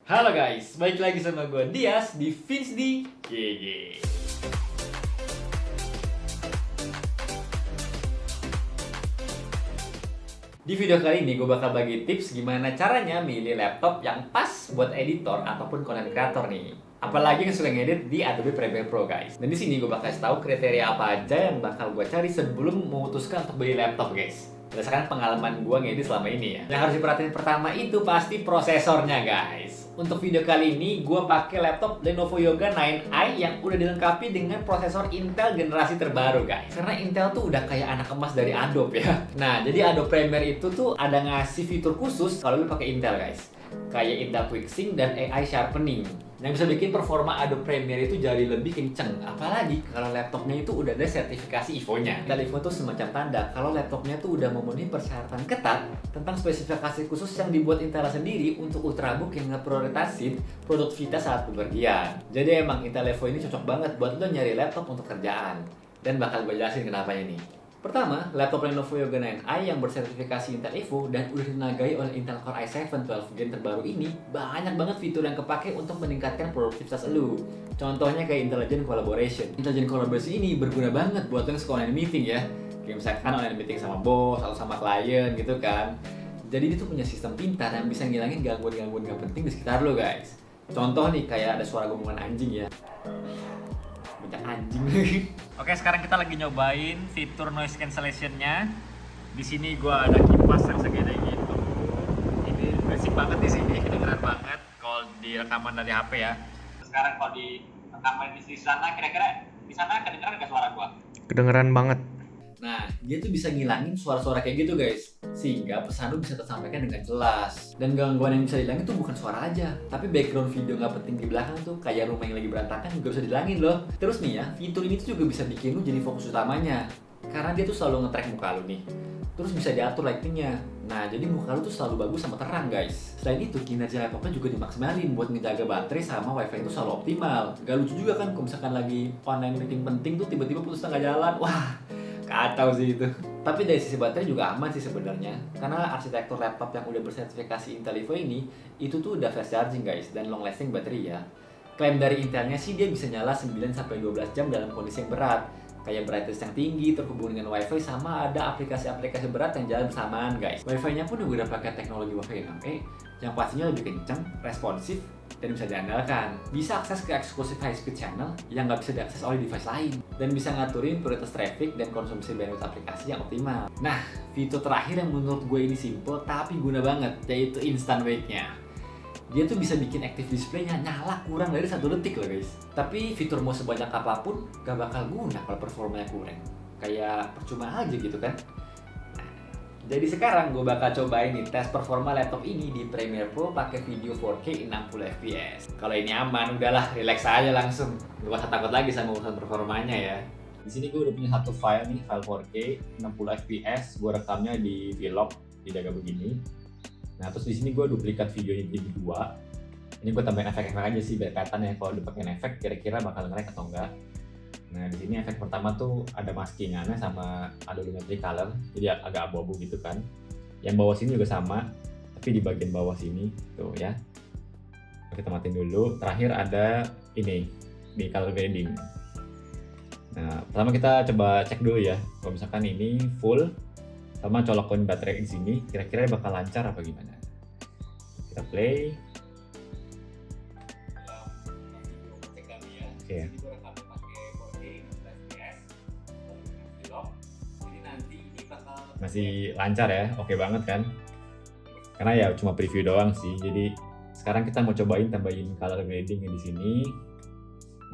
Halo guys, balik lagi sama gue Dias di Vince di GG. Di video kali ini gue bakal bagi tips gimana caranya milih laptop yang pas buat editor ataupun content creator nih. Apalagi yang suka ngedit di Adobe Premiere Pro guys. Dan di sini gue bakal kasih tahu kriteria apa aja yang bakal gue cari sebelum memutuskan untuk beli laptop guys. Berdasarkan pengalaman gue ngedit selama ini ya. Yang harus diperhatiin pertama itu pasti prosesornya guys. Untuk video kali ini gue pakai laptop Lenovo Yoga 9i yang udah dilengkapi dengan prosesor Intel generasi terbaru guys. Karena Intel tuh udah kayak anak emas dari Adobe ya. Nah, jadi Adobe Premiere itu tuh ada ngasih fitur khusus kalau lu pakai Intel guys. Kayak Intel QuickSync dan AI Sharpening yang bisa bikin performa Adobe Premiere itu jadi lebih kenceng. Apalagi kalau laptopnya itu udah ada sertifikasi ISO-nya. Intel ISO itu semacam tanda kalau laptopnya tuh udah memenuhi persyaratan ketat tentang spesifikasi khusus yang dibuat Intel sendiri untuk ultrabook yang ngeprioritasin produktivitas saat bepergian. Jadi emang Intel Evo ini cocok banget buat lo nyari laptop untuk kerjaan. Dan bakal gue jelasin kenapa ini. Pertama, laptop Lenovo Yoga 9i yang bersertifikasi Intel Evo dan udah ditenagai oleh Intel Core i7 12 Gen terbaru ini banyak banget fitur yang kepake untuk meningkatkan produktivitas lu. Contohnya kayak Intelligent Collaboration. Intelligent Collaboration ini berguna banget buat yang suka online meeting ya. Kayak misalkan online meeting sama bos atau sama klien gitu kan. Jadi dia tuh punya sistem pintar yang bisa ngilangin gangguan-gangguan gak penting di sekitar lo guys. Contoh nih kayak ada suara gomongan anjing ya. Banyak anjing. Oke, sekarang kita lagi nyobain fitur noise cancellation-nya. Di sini gua ada kipas yang segede gitu. Ini berisik banget di sini, kedengeran banget kalau di rekaman dari HP ya. Sekarang kalau di rekaman di sana, kira-kira di sana kedengeran nggak suara gua? Kedengeran banget. Nah, dia tuh bisa ngilangin suara-suara kayak gitu guys, sehingga pesan lu bisa tersampaikan dengan jelas. Dan gangguan yang bisa dihilangin tuh bukan suara aja, tapi background video nggak penting di belakang tuh kayak rumah yang lagi berantakan juga bisa dihilangin loh. Terus nih ya, fitur ini tuh juga bisa bikin lu jadi fokus utamanya, karena dia tuh selalu nge-track muka lu nih. Terus bisa diatur lightingnya. Nah, jadi muka lu tuh selalu bagus sama terang guys. Selain itu, kinerja laptopnya juga dimaksimalin buat ngejaga baterai sama wifi itu selalu optimal. Gak lucu juga kan kalau misalkan lagi online meeting penting tuh tiba-tiba putus tengah jalan. Wah, kacau sih itu. Tapi dari sisi baterai juga aman sih sebenarnya, karena arsitektur laptop yang udah bersertifikasi Intel Evo ini itu tuh udah fast charging guys dan long lasting baterai ya. Klaim dari Intelnya sih dia bisa nyala 9-12 jam dalam kondisi yang berat, kayak brightness yang tinggi terhubung dengan wifi sama ada aplikasi-aplikasi berat yang jalan bersamaan guys. Wifi-nya pun juga udah pakai teknologi Wi-Fi 6E yang pastinya lebih kencang, responsif, dan bisa diandalkan. Bisa akses ke eksklusif high-speed channel yang nggak bisa diakses oleh device lain. Dan bisa ngaturin prioritas traffic dan konsumsi bandwidth aplikasi yang optimal. Nah, fitur terakhir yang menurut gue ini simple tapi guna banget, yaitu instant wake-nya. Dia tuh bisa bikin active display-nya nyala kurang dari 1 detik loh guys. Tapi fitur mau sebanyak apapun gak bakal guna kalau performanya kurang. Kayak percuma aja gitu kan. Jadi sekarang gue bakal cobain nih tes performa laptop ini di Premiere Pro pakai video 4K 60 fps. Kalau ini aman, udahlah relax aja langsung. Gak usah takut lagi sama urusan performanya ya. Di sini gue udah punya satu file nih, file 4K 60 fps. Gue rekamnya di vlog, dijaga begini. Nah terus di sini gue duplikat videonya jadi 2. Ini gue tambahin efek-efek aja sih biar kelihatan ya kalau dipakein efek kira-kira bakal nge-lag atau enggak. Nah di sini efek pertama tuh ada maskingannya sama ada lumetri color, jadi agak abu-abu gitu kan. Yang bawah sini juga sama, tapi di bagian bawah sini tuh ya. Kita matiin dulu. Terakhir ada ini di color grading. Nah pertama kita coba cek dulu ya, kalau misalkan ini full sama colokin baterai di sini, kira-kira bakal lancar apa gimana? Kita play. Oke. Okay. Masih lancar ya, oke banget kan? Karena ya cuma preview doang sih. Jadi sekarang kita mau cobain tambahin color grading di sini.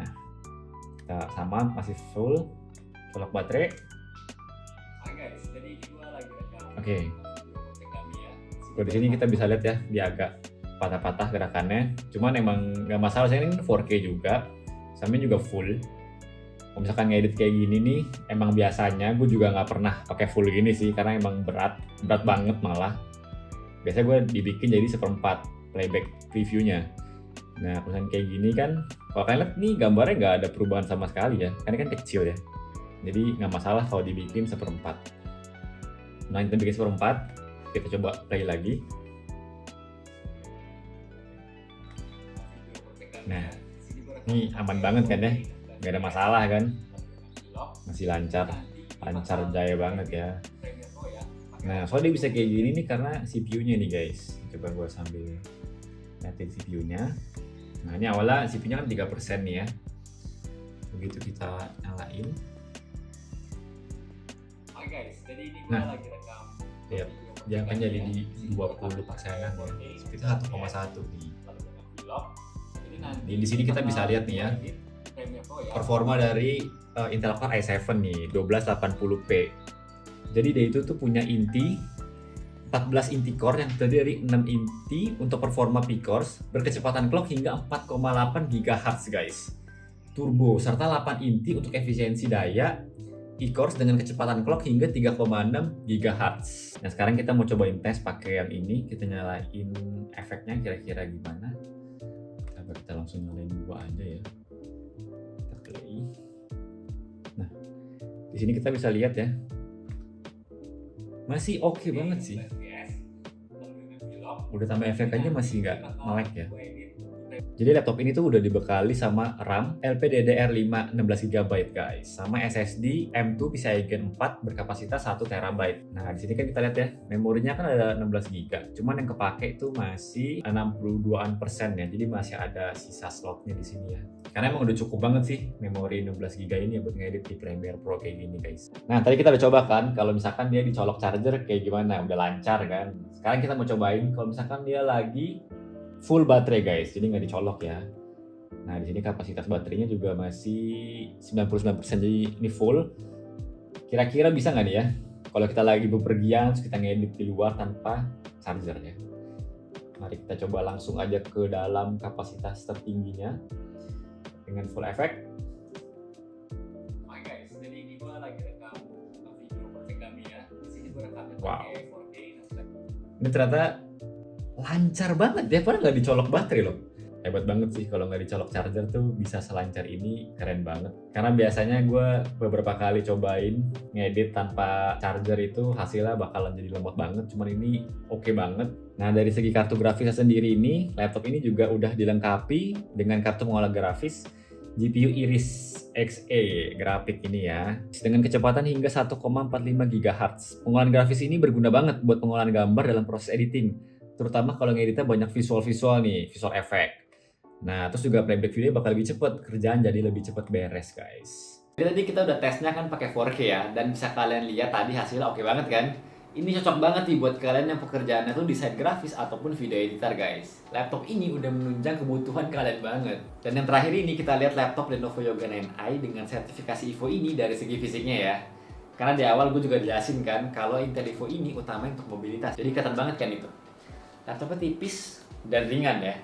Nah, kita sama masih full, colok baterai. Oke. Kalau di sini kita bisa lihat ya, dia agak patah-patah gerakannya. Cuman emang nggak masalah, saya ini 4K juga, sama juga full. Kalau misalkan ngedit kayak gini nih, emang biasanya gue juga nggak pernah pakai full gini sih, karena emang berat banget malah. Biasanya gue dibikin jadi 1/4 playback previewnya. Nah, misalkan kayak gini kan, kalau kalian lihat nih gambarnya nggak ada perubahan sama sekali ya, karena kan kecil ya. Jadi nggak masalah kalau dibikin 1/4. Nah, kita bikin 1/4, kita coba play lagi. Nah, ini aman banget kan ya, nggak ada masalah kan, masih lancar jaya banget ya. Nah, soalnya dia bisa kayak gini nih karena CPU-nya nih guys. Coba gue sambil liatin CPU-nya. Nah, ini awalnya CPU-nya kan 3% nih ya. Begitu kita nyalain. Oke guys, jadi ini gue Nah, lagi rekam. lihat, dia akan jadi di 20%-an ya. Speed 1,1 nih. Di sini kita bisa lihat nih ya, performa dari Intel Core i7 nih, 1280p. Jadi dia itu tuh punya inti 14 inti core yang terdiri dari 6 inti untuk performa P-cores berkecepatan clock hingga 4,8 GHz guys. Turbo serta 8 inti untuk efisiensi daya E-cores dengan kecepatan clock hingga 3,6 GHz. Nah, sekarang kita mau cobain tes pakai yang ini, kita nyalain efeknya kira-kira gimana. Kita langsung nyalain dua aja ya. Kita play. Nah, di sini kita bisa lihat ya. Masih oke banget sih. Udah tambah efek aja masih nggak melek ya. Jadi laptop ini tuh udah dibekali sama RAM LPDDR5 16GB guys, sama SSD M2 PCIe Gen 4 berkapasitas 1TB. Nah, di sini kan kita lihat ya, memorinya kan ada 16GB, cuman yang kepake itu masih 62% ya. Jadi masih ada sisa slotnya di sini ya. Karena emang udah cukup banget sih memori 16GB ini buat ngedit di Premiere Pro kayak gini guys. Nah, tadi kita udah coba kan kalau misalkan dia dicolok charger kayak gimana, udah lancar kan. Sekarang kita mau cobain kalau misalkan dia lagi full baterai guys, jadi nggak dicolok ya. Nah, di sini kapasitas baterainya juga masih 99%, jadi ini full. Kira-kira bisa nggak nih ya kalau kita lagi bepergian terus kita ngedit di luar tanpa charger ya. Mari kita coba langsung aja ke dalam kapasitas tertingginya dengan full effect. Oke guys, jadi ini gue lagi rekam video project kami ya. Di sini gue rekamnya Wow. pakai 4K. Ini ternyata lancar banget ya, padahal nggak dicolok baterai loh. Hebat banget sih kalau nggak dicolok charger tuh bisa selancar ini, keren banget. Karena biasanya gue beberapa kali cobain ngedit tanpa charger itu hasilnya bakalan jadi lemot banget, cuman ini oke banget. Nah, dari segi kartu grafisnya sendiri ini, laptop ini juga udah dilengkapi dengan kartu pengolah grafis GPU Iris Xe grafik ini ya, dengan kecepatan hingga 1,45 GHz. Pengolahan grafis ini berguna banget buat pengolahan gambar dalam proses editing, terutama kalau ngeditnya banyak visual nih, visual effect. Nah, terus juga playback video bakal lebih cepet, kerjaan jadi lebih cepet beres guys. Jadi tadi kita udah tesnya kan pakai 4K ya, dan bisa kalian lihat tadi hasilnya oke banget kan. Ini cocok banget nih buat kalian yang pekerjaannya tuh desain grafis ataupun video editor guys. Laptop ini udah menunjang kebutuhan kalian banget. Dan yang terakhir ini kita lihat laptop Lenovo Yoga 9i dengan sertifikasi Evo ini dari segi fisiknya ya. Karena di awal gue juga jelasin kan kalau Intel Evo ini utama untuk mobilitas. Jadi kelihatan banget kan itu. Laptopnya tipis dan ringan ya.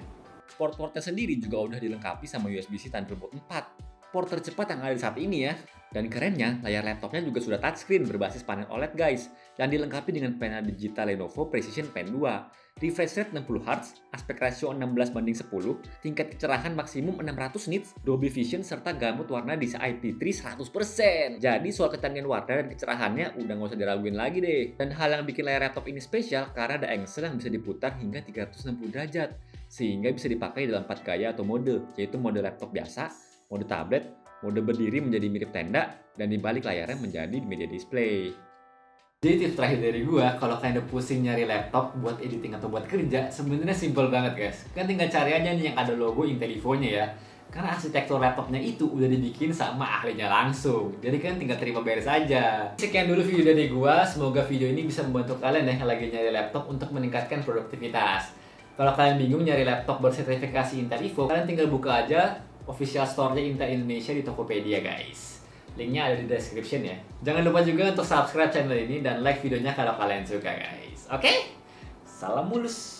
Port-portnya sendiri juga udah dilengkapi sama USB-C Thunderbolt 4. Port tercepat yang ada saat ini ya. Dan kerennya, layar laptopnya juga sudah touchscreen berbasis panel OLED guys. Dan dilengkapi dengan panel digital Lenovo Precision Pen 2. Refresh rate 60Hz, aspek rasio 16:10, tingkat kecerahan maksimum 600 nits, Dolby Vision, serta gamut warna bisa IP3 100%. Jadi soal kecantikan warna dan kecerahannya udah nggak usah diraguin lagi deh. Dan hal yang bikin layar laptop ini spesial karena ada engsel yang bisa diputar hingga 360 derajat. Sehingga bisa dipakai dalam 4 gaya atau mode, yaitu mode laptop biasa, mode tablet, mode berdiri menjadi mirip tenda, dan di balik layarnya menjadi media display. Jadi tips terakhir dari gua, kalau kalian udah pusing nyari laptop buat editing atau buat kerja, sebenarnya simple banget guys. Kan tinggal cari aja nih yang ada logo Intel Evo-nya ya. Karena arsitektur laptopnya itu udah dibikin sama ahlinya langsung. Jadi kan tinggal terima beres aja. Sekian dulu video dari gua, semoga video ini bisa membantu kalian yang lagi nyari laptop untuk meningkatkan produktivitas. Kalau kalian bingung nyari laptop bersertifikasi Intel Evo, kalian tinggal buka aja official store-nya Intel Indonesia di Tokopedia guys. Linknya ada di description ya. Jangan lupa juga untuk subscribe channel ini dan like videonya kalau kalian suka guys. Oke? Salam mulus.